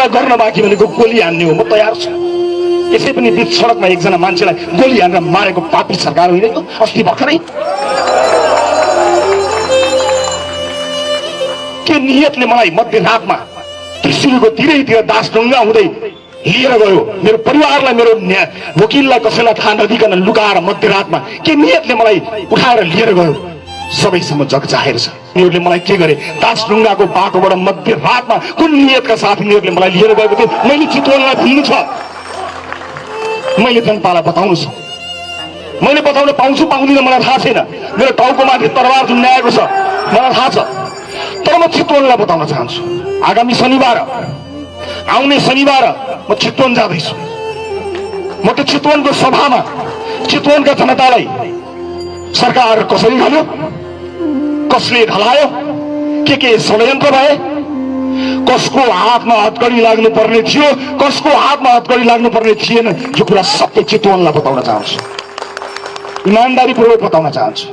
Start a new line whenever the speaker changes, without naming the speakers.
मलाई गर्न बाँकी भनेको गोली हान्ने हो। म तयार छु। यसै पनि बीच सडकमा एकजना मान्छेलाई गोली हानेर मारेको पापी सरकार होइन यो? अस्ति भर्खरै के नियतले मलाई मध्यरातमा त्रिशुलको तिरैतिर दासढुङ्गा हुँदै लिएर गयो? मेरो परिवारलाई, मेरो वकिललाई कसैलाई थाहा नदिकन लुकाएर मध्यरातमा के नियतले मलाई उठाएर लिएर गयो? सबैसम्म जग जाहेर छ। यिनीहरूले मलाई के गरे? दासढुङ्गाको बाटोबाट मध्यरातमा कुन नियतका साथ यिनीहरूले मलाई लिएर गएको थियो मैले चितवनलाई भुल्नु छ। मैले जनतालाई बताउनु छ। मैले बताउन पाउँछु पाउँदिन मलाई थाहा छैन। मेरो टाउको माथि तरबार झुन्ड्याएको छ मलाई थाहा छ। तर म चितवनलाई बताउन चाहन्छु। आगामी शनिबार, आउने शनिबार म चितवन जाँदैछु। म त चितवनको सभामा चितवनका जनतालाई सरकार कसरी ढल्यो, कसले ढलायो, के षड्यन्त्र भए, कसको हातमा हतकडी लाग्नु पर्ने थियो, कसको हातमा हतकडी लाग्नु पर्ने थिएन, यो कुरा सबै चितवनलाई बताउन चाहन्छु। इमानदारीपूर्वक बताउन चाहन्छु।